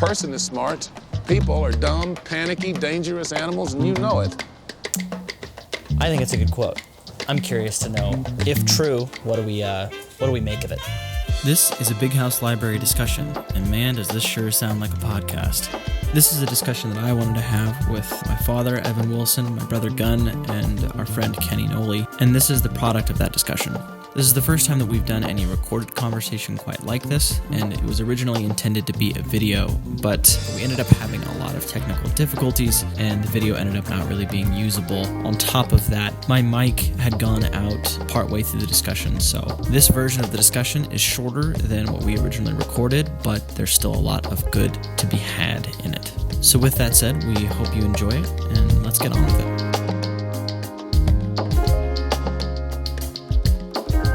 person is smart. People are dumb, panicky, dangerous animals, and you know it. I think it's a good quote. I'm curious to know, if true, what do we make of it? This is a Big House Library discussion, and man, does this sure sound like a podcast. This is a discussion that I wanted to have with my father, Evan Wilson, my brother Gunn, and our friend Kenny Noli, and this is the product of that discussion. This is the first time that we've done any recorded conversation quite like this, and it was originally intended to be a video, but we ended up having a lot of technical difficulties, and the video ended up not really being usable. On top of that, my mic had gone out partway through the discussion, so this version of the discussion is shorter than what we originally recorded, but there's still a lot of good to be had in it. So with that said, we hope you enjoy it, and let's get on with it.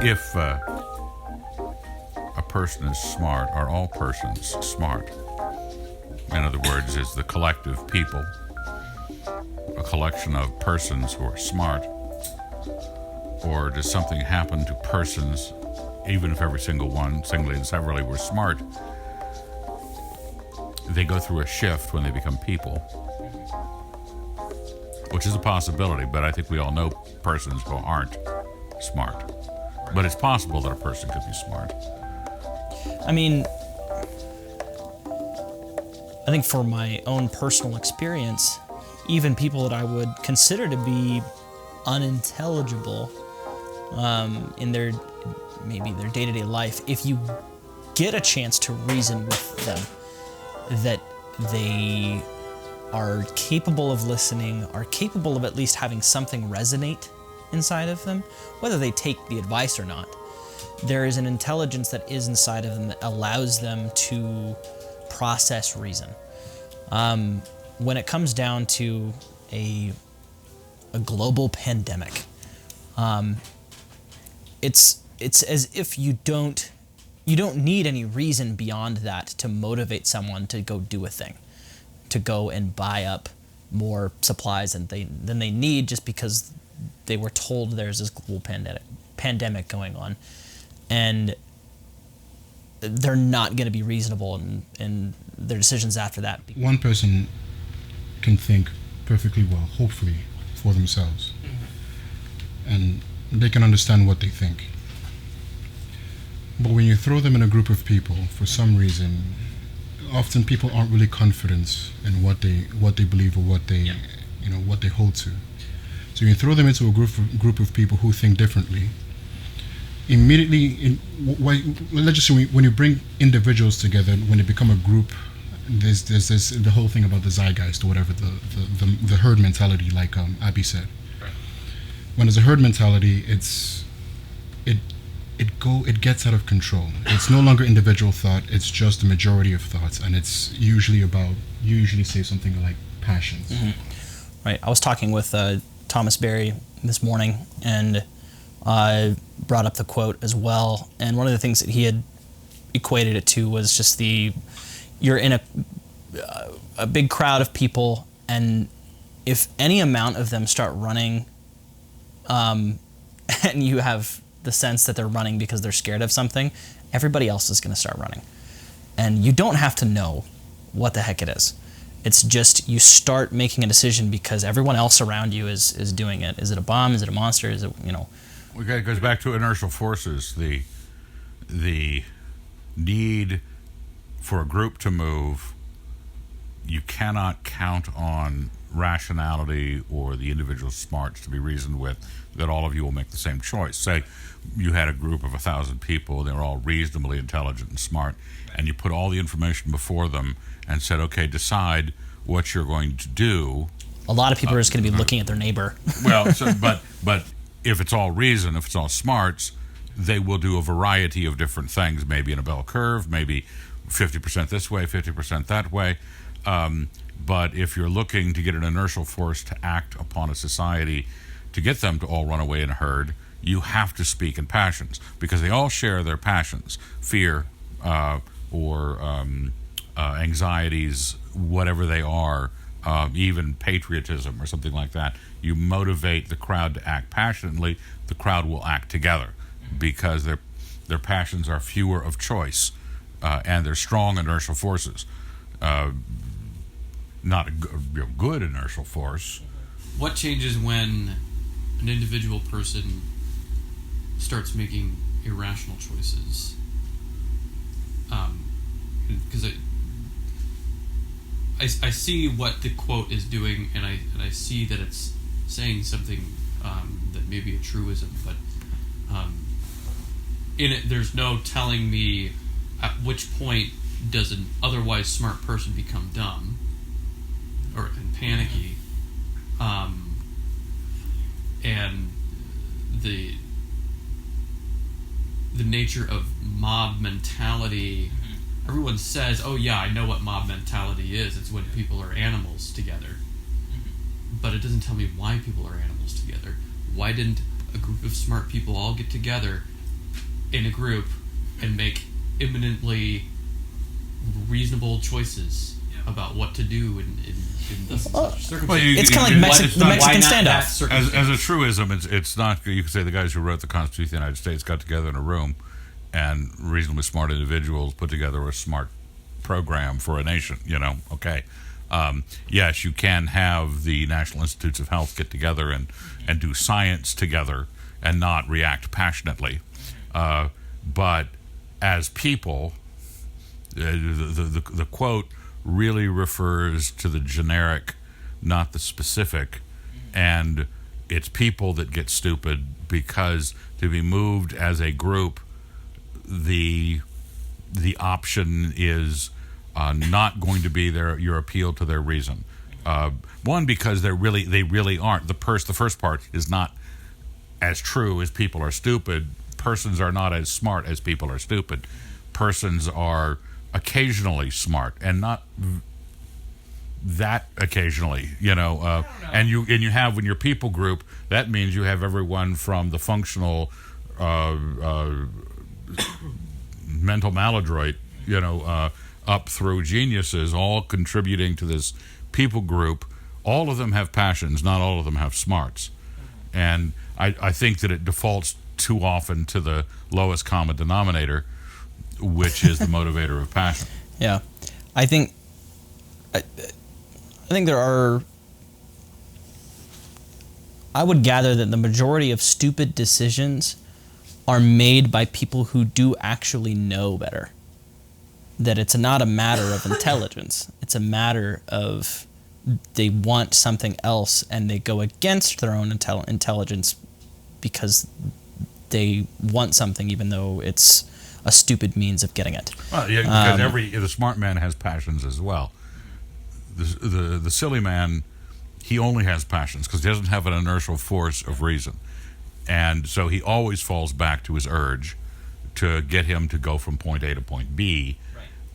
If a person is smart, are all persons smart? In other words, is the collective people a collection of persons who are smart? Or does something happen to persons, even if every single one, singly and severally, were smart, they go through a shift when they become people? Which is a possibility, but I think we all know persons who aren't smart. But it's possible that a person could be smart. I mean, I think for my own personal experience, even people that I would consider to be unintelligible in their day-to-day life, if you get a chance to reason with them, that they are capable of listening, are capable of at least having something resonate inside of them, whether they take the advice or not, there is an intelligence that is inside of them that allows them to process reason. When it comes down to a global pandemic, it's as if you don't need any reason beyond that to motivate someone to go do a thing, to go and buy up more supplies than they need just because they were told there's this global pandemic going on, and they're not going to be reasonable in their decisions after that. One person can think perfectly well, hopefully, for themselves, and they can understand what they think. But when you throw them in a group of people, for some reason, often people aren't really confident in what they believe or what they hold to. So you throw them into a group of people who think differently. Immediately, let's just say when you bring individuals together, when they become a group, there's this the whole thing about the zeitgeist or whatever, the herd mentality, like Abby said. Right. When there's a herd mentality, it gets out of control. It's no longer individual thought; it's just the majority of thoughts, and it's usually say something like passions. Mm-hmm. Right. I was talking with Thomas Berry this morning, and I brought up the quote as well. And one of the things that he had equated it to was just you're in a big crowd of people, and if any amount of them start running, and you have the sense that they're running because they're scared of something, everybody else is going to start running. And you don't have to know what the heck it is. It's just you start making a decision because everyone else around you is doing it. Is it a bomb? Is it a monster? Is it, Okay, it goes back to inertial forces. The need for a group to move, you cannot count on rationality or the individual smarts to be reasoned with, that all of you will make the same choice. Say you had a group of 1,000 people, they were all reasonably intelligent and smart, and you put all the information before them and said, okay, decide what you're going to do. A lot of people are just going to be looking at their neighbor. Well, but if it's all reason, if it's all smarts, they will do a variety of different things, maybe in a bell curve, maybe 50% this way, 50% that way. But if you're looking to get an inertial force to act upon a society to get them to all run away in a herd, you have to speak in passions, because they all share their passions, fear or anxieties, whatever they are, even patriotism or something like that. You motivate the crowd to act passionately, the crowd will act together because their passions are fewer of choice, and they're strong inertial forces. not a good inertial force. What changes when an individual person starts making irrational choices? Because I see what the quote is doing, and I see that it's saying something that may be a truism, but in it, there's no telling me at which point does an otherwise smart person become dumb and panicky, and the nature of mob mentality. Everyone says, "Oh yeah, I know what mob mentality is. It's when people are animals together." But it doesn't tell me why people are animals together. Why didn't a group of smart people all get together in a group and make imminently reasonable choices about what to do in this circumstance? Well, it's kind of like the Mexican standoff. As a truism, it's not. You could say the guys who wrote the Constitution of the United States got together in a room, and reasonably smart individuals put together a smart program for a nation. Okay. Yes, you can have the National Institutes of Health get together and do science together and not react passionately. But as people, the quote really refers to the generic, not the specific, and it's people that get stupid because to be moved as a group, the option is not going to be your appeal to their reason. One, because they really aren't. The first part is not as true as people are stupid. Persons are not as smart as people are stupid. Persons are occasionally smart and not that occasionally, and you have, when your people group, that means you have everyone from the functional mental maladroit, up through geniuses, all contributing to this people group. All of them have passions, not all of them have smarts. And I think that it defaults too often to the lowest common denominator, which is the motivator of passion. Yeah. I think there are... I would gather that the majority of stupid decisions are made by people who do actually know better. That it's not a matter of intelligence. It's a matter of they want something else and they go against their own intelligence because they want something even though it's a stupid means of getting it. Well, yeah, because the smart man has passions as well. The silly man, he only has passions because he doesn't have an inertial force of reason. And so he always falls back to his urge to get him to go from point A to point B.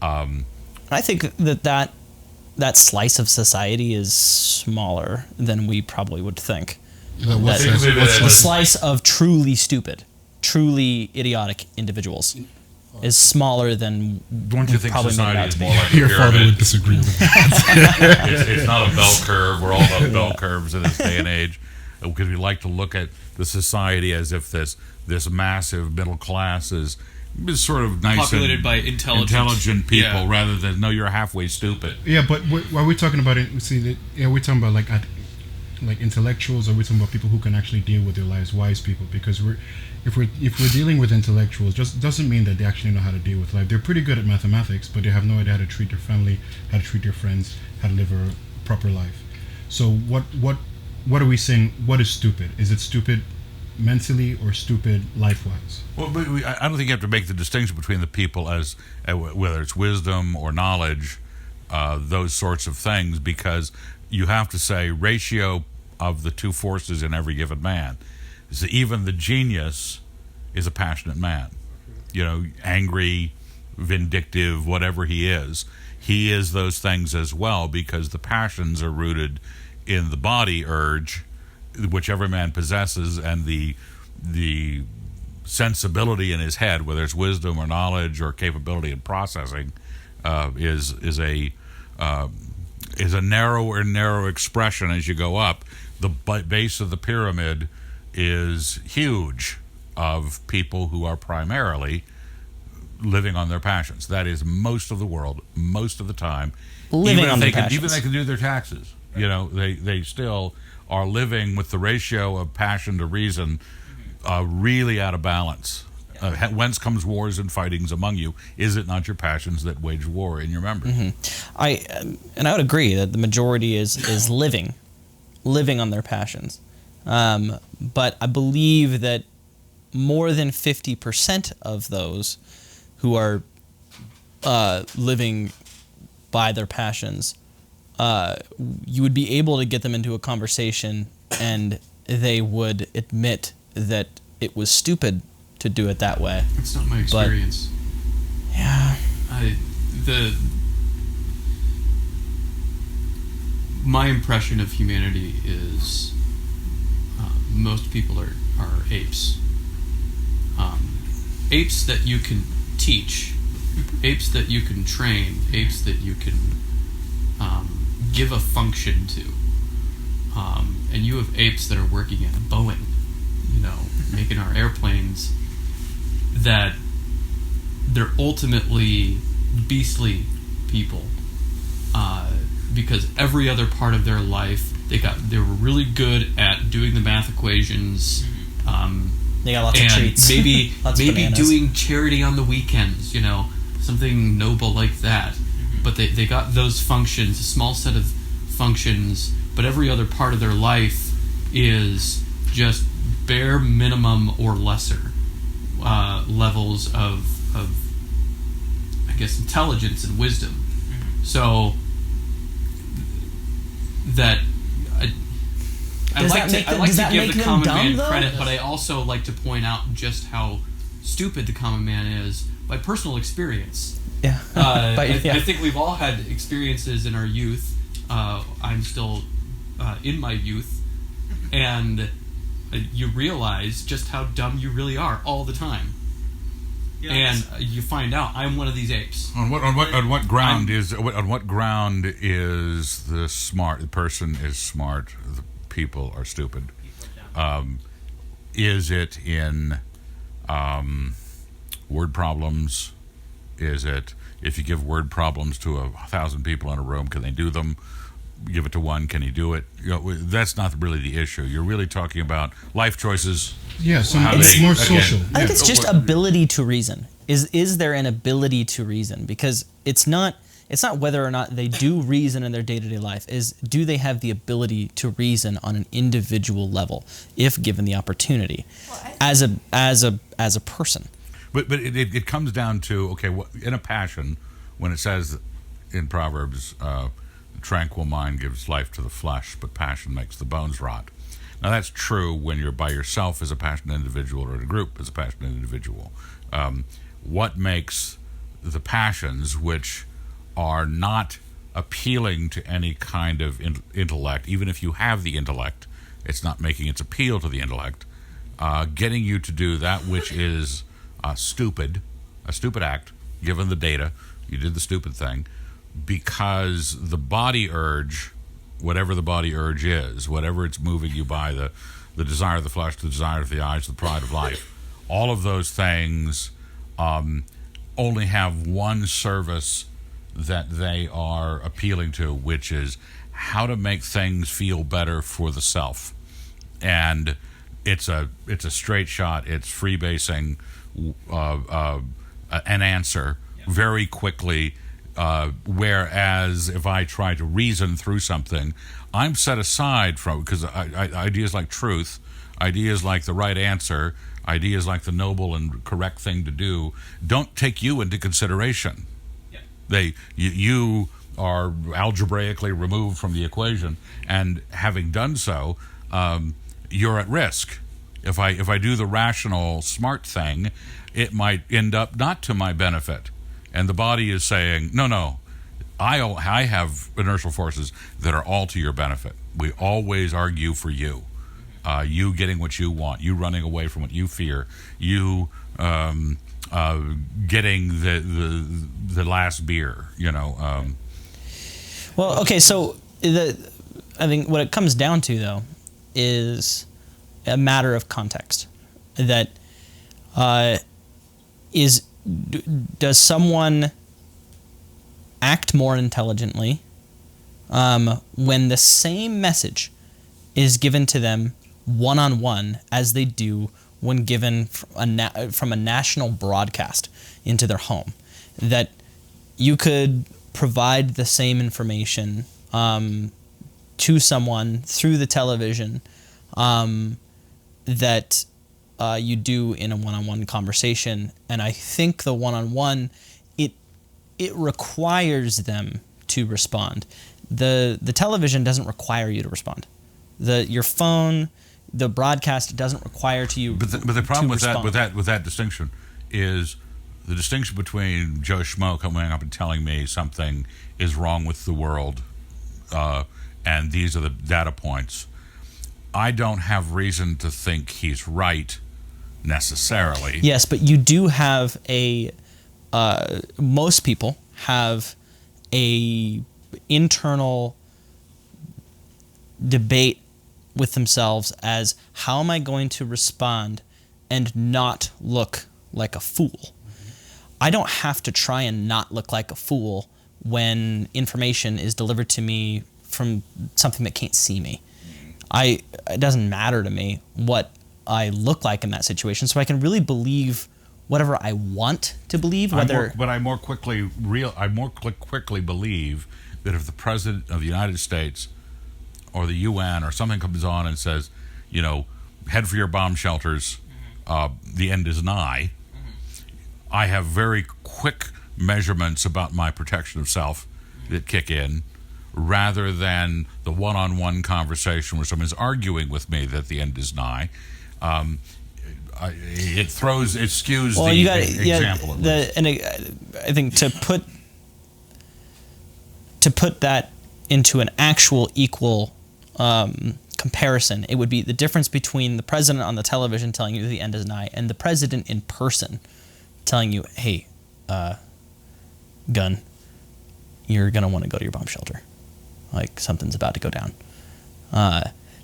Right. I think that slice of society is smaller than we probably would think. The slice of truly stupid, truly idiotic individuals is smaller than don't you think probably society is more like a Your pyramid? father would disagree with that. It's not a bell curve. We're all about bell curves in this day and age, because we like to look at the society as if this massive middle class is sort of nice populated and by intelligent people, rather than no, you're halfway stupid. Yeah, but while we're talking about it, we're talking about like intellectuals, or we're talking about people who can actually deal with their lives, wise people. Because if we're dealing with intellectuals, just doesn't mean that they actually know how to deal with life. They're pretty good at mathematics, but they have no idea how to treat their family, how to treat their friends, how to live a proper life. So what are we saying? What is stupid? Is it stupid mentally or stupid life-wise? Well, but I don't think you have to make the distinction between the people as whether it's wisdom or knowledge, those sorts of things, because you have to say ratio of the two forces in every given man. So even the genius is a passionate man, angry, vindictive, whatever he is those things as well, because the passions are rooted in the body urge, which every man possesses, and the sensibility in his head, whether it's wisdom or knowledge or capability in processing, is a narrower and narrower expression as you go up. The base of the pyramid is huge of people who are primarily living on their passions. That is most of the world, most of the time. Living on their passions. Even they can do their taxes. You know, they still are living with the ratio of passion to reason really out of balance. Whence comes wars and fightings among you? Is it not your passions that wage war in your members? I would agree that the majority is living on their passions. But I believe that more than 50% of those who are living by their passions, you would be able to get them into a conversation and they would admit that it was stupid to do it that way. It's not my experience. But, yeah. My impression of humanity is most people are apes. Apes that you can teach, apes that you can train, apes that you can give a function to. And you have apes that are working at Boeing, making our airplanes, that they're ultimately beastly people. Because every other part of their life, they were really good at doing the math equations. They got lots of treats. maybe maybe doing charity on the weekends, something noble like that. But they got those functions, a small set of functions, but every other part of their life is just bare minimum or lesser levels of I guess, intelligence and wisdom. So that I like to give the common man credit, but I also like to point out just how stupid the common man is by personal experience. Yeah. I think we've all had experiences in our youth. I'm still in my youth, and you realize just how dumb you really are all the time. Yes. And you find out I'm one of these apes. On what ground is the person is smart, the people are stupid? Is it in word problems? Is it if you give word problems to 1,000 people in a room, can they do them? Give it to one, can he do it? That's not really the issue. You're really talking about life choices. Yes, it's more social. I think it's just ability to reason. Is there an ability to reason? Because it's not whether or not they do reason in their day-to-day life. Do they have the ability to reason on an individual level if given the opportunity, as a person? But it comes down to, in a passion, when it says in Proverbs, tranquil mind gives life to the flesh, but passion makes the bones rot. Now that's true when you're by yourself as a passionate individual or in a group as a passionate individual. What makes the passions, which are not appealing to any kind of intellect, even if you have the intellect, it's not making its appeal to the intellect, getting you to do that which is a stupid act, given the data, you did the stupid thing, because the body urge, whatever the body urge is, whatever it's moving you by, the desire of the flesh, the desire of the eyes, the pride of life, all of those things only have one service that they are appealing to, which is how to make things feel better for the self. And it's a straight shot. It's freebasing an answer very quickly. Whereas if I try to reason through something, I'm set aside from, because ideas like truth, ideas like the right answer, ideas like the noble and correct thing to do don't take you into consideration. You are algebraically removed from the equation, and having done so, you're at risk. If I do the rational, smart thing, it might end up not to my benefit. And the body is saying, no, I have inertial forces that are all to your benefit. We always argue for you. You getting what you want, you running away from what you fear, you getting the last beer, Well, okay, so I think what it comes down to, though, is a matter of context. That does someone act more intelligently when the same message is given to them one-on-one as they do when given from a national broadcast into their home? That you could provide the same information to someone through the television that you do in a one-on-one conversation, and I think the one-on-one it requires them to respond. The television doesn't require you to respond. Your phone, the broadcast doesn't require you. But the problem with respond. that distinction is the distinction between Joe Schmo coming up and telling me something is wrong with the world, and these are the data points. I don't have reason to think he's right necessarily. Yes, but you do have most people have a internal debate with themselves as, how am I going to respond and not look like a fool? I don't have to try and not look like a fool when information is delivered to me from something that can't see me. It doesn't matter to me what I look like in that situation, so I can really believe whatever I want to believe. I more quickly believe that if the President of the United States or the UN or something comes on and says, head for your bomb shelters, the end is nigh, I have very quick measurements about my protection of self that kick in, rather than the one-on-one conversation where someone's arguing with me that the end is nigh. It skews the example. I think to put that into an actual equal comparison, it would be the difference between the president on the television telling you the end is nigh and the president in person telling you, hey, gun, you're going to want to go to your bomb shelter. Like, something's about to go down.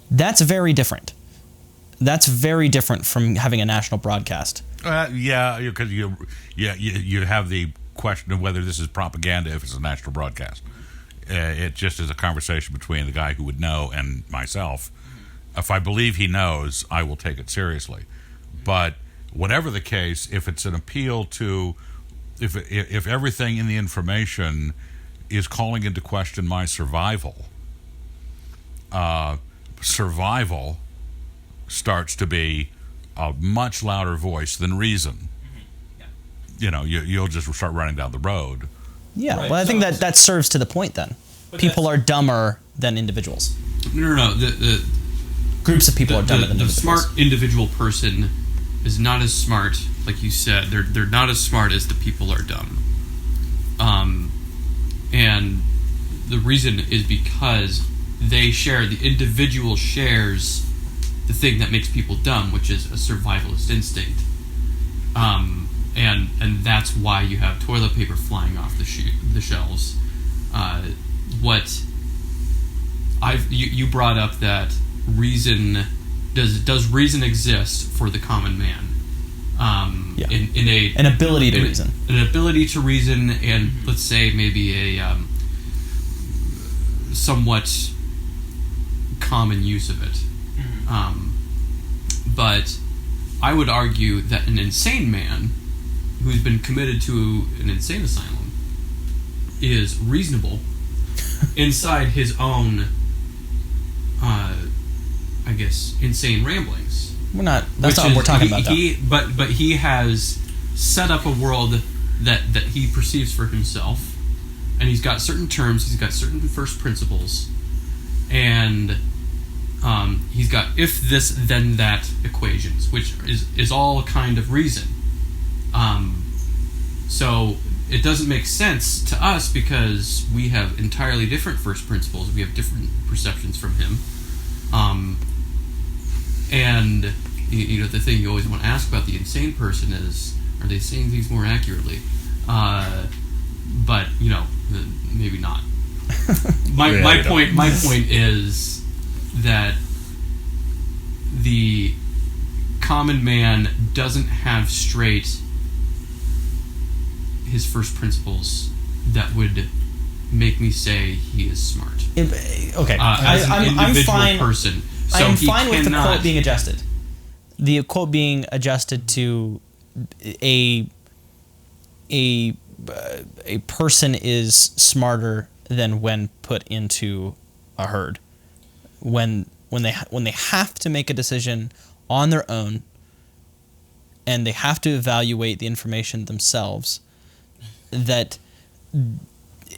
That's very different. That's very different from having a national broadcast. Because you have the question of whether this is propaganda if it's a national broadcast. It just is a conversation between the guy who would know and myself. If I believe he knows, I will take it seriously. But whatever the case, if it's an appeal to, if everything in the information is calling into question my survival starts to be a much louder voice than reason. You'll just start running down the road. Yeah, right. Well, I think that serves to the point then. People are dumber than individuals. No. The groups of people are dumber than individuals. The smart individual person is not as smart, like you said. They're not as smart as the people are dumb. And the reason is because the individual shares the thing that makes people dumb, which is a survivalist instinct. And that's why you have toilet paper flying off the shelves. You brought up that reason does reason exist for the common man? An ability to reason. An ability to reason, and let's say maybe a somewhat common use of it. But I would argue that an insane man who's been committed to an insane asylum is reasonable inside his own, insane ramblings. That's not what we're talking about, though. But he has set up a world that he perceives for himself, and he's got certain terms, he's got certain first principles, and he's got if this then that equations, which is all a kind of reason. So it doesn't make sense to us because we have entirely different first principles. We have different perceptions from him. And the thing you always want to ask about the insane person is, are they saying things more accurately? But maybe not. My point is that the common man doesn't have straight his first principles that would make me say he is smart. Okay, As an I'm individual fine. person. So I'm he fine with the cannot- quote being adjusted. The quote being adjusted to a person is smarter than when put into a herd. When they have to make a decision on their own, and they have to evaluate the information themselves, that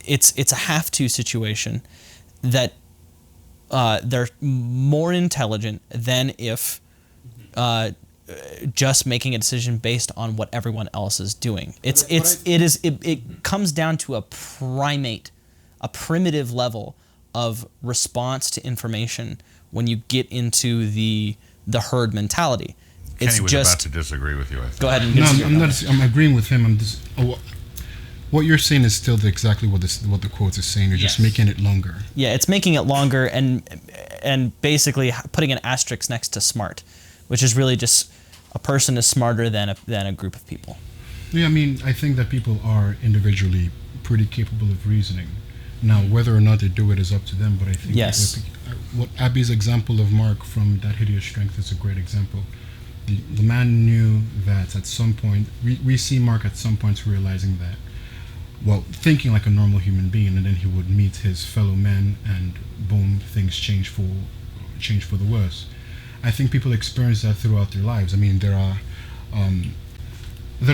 it's a have-to situation, that they're more intelligent than if just making a decision based on what everyone else is doing. It comes down to a primitive level of response to information when you get into the herd mentality. Kenny was about to disagree with you, I think. Go ahead and No, disagree. I'm not. I'm agreeing with him. What you're saying is still exactly what the quote is saying. You're just making it longer. Yeah, it's making it longer and basically putting an asterisk next to smart, which is really just a person is smarter than a group of people. Yeah, I mean, I think that people are individually pretty capable of reasoning. Now, whether or not they do it is up to them, but I think Yes. what Abby's example of Mark from That Hideous Strength is a great example. The man knew that at some point, we see Mark at some points realizing that, well, thinking like a normal human being, and then he would meet his fellow men, and boom, things change for the worse. I think people experience that throughout their lives. I mean, there are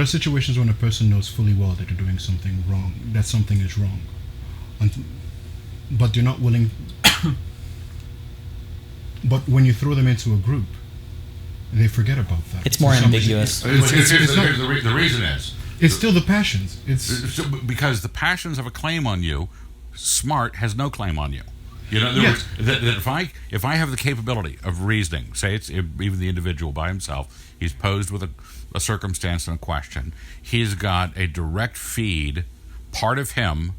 situations when a person knows fully well that they're doing something wrong, that something is wrong, but they're not willing. But when you throw them into a group, they forget about that. It's more ambiguous. The reason is It's still the passions. because the passions have a claim on you. Smart has no claim on you. You know, Yes. that if I have the capability of reasoning, say it's even the individual by himself, he's posed with a circumstance and a question. He's got a direct feed. Part of him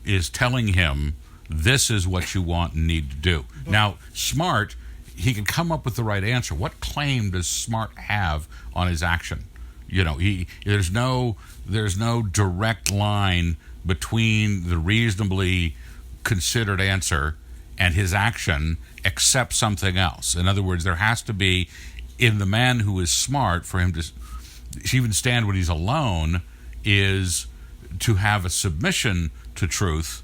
is telling him, this is what you want and need to do. Now, smart, he can come up with the right answer. What claim does smart have on his action? You know, there's no direct line between the reasonably considered answer and his action, except something else. In other words, there has to be, in the man who is smart, for him to even stand when he's alone, is to have a submission to truth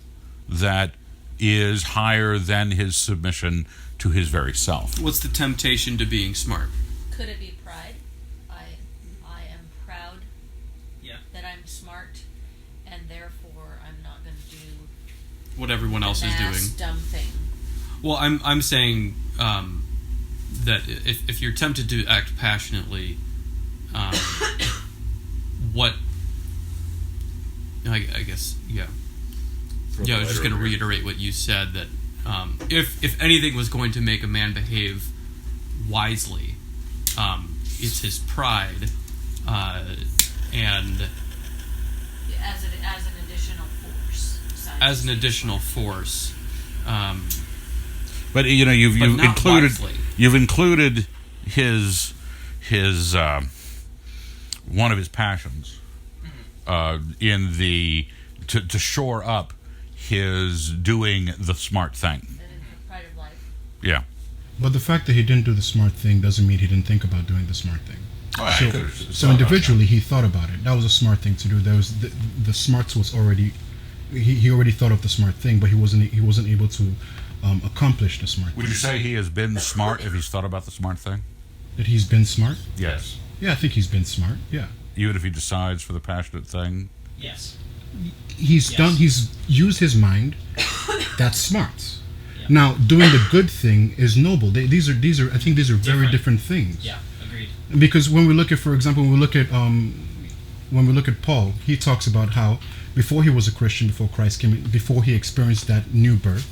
that is higher than his submission to his very self. What's the temptation to being smart? Could it be pride? I am proud that I'm smart, and therefore I'm not going to do What everyone else is doing. dumb thing. Well, I'm saying that if you're tempted to act passionately, what I guess I was just going to reiterate what you said, that if anything was going to make a man behave wisely, it's his pride, and As an additional force. besides- as an additional force. But you know, you've But not included wisely. you've included his one of his passions in the to shore up his doing the smart thing. And in the pride of life. Yeah. But the fact that he didn't do the smart thing doesn't mean he didn't think about doing the smart thing. So individually, he thought about it. That was a smart thing to do. There was the smarts was already. He already thought of the smart thing, but he wasn't able to accomplish the smart Would thing. you say he has been smart if he's thought about the smart thing? That he's been smart? Yes. Yeah, I think he's been smart. Yeah. Even if he decides for the passionate thing? Yes. He's used his mind. That's smart. Now, doing the good thing is noble. These are I think these are very different things. Yeah, agreed. Because when we look at, for example, when we look at Paul, he talks about how before he was a Christian, before Christ came, before he experienced that new birth,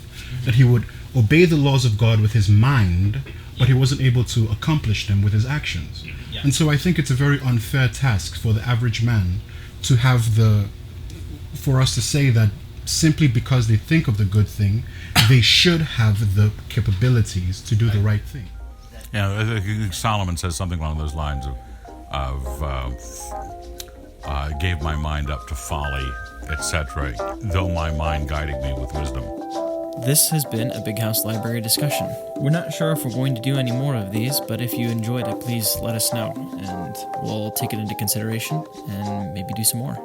that he would obey the laws of God with his mind, but he wasn't able to accomplish them with his actions. Yeah. And so I think it's a very unfair task for the average man to have for us to say that simply because they think of the good thing, they should have the capabilities to do the right thing. Yeah, I think Solomon says something along those lines of gave my mind up to folly, etc., though my mind guiding me with wisdom. This has been a Big House Library discussion. We're not sure if we're going to do any more of these, but if you enjoyed it, please let us know, and we'll take it into consideration and maybe do some more.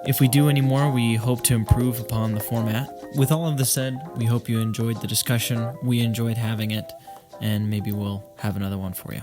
If we do any more, we hope to improve upon the format. With all of this said, we hope you enjoyed the discussion, we enjoyed having it, and maybe we'll have another one for you.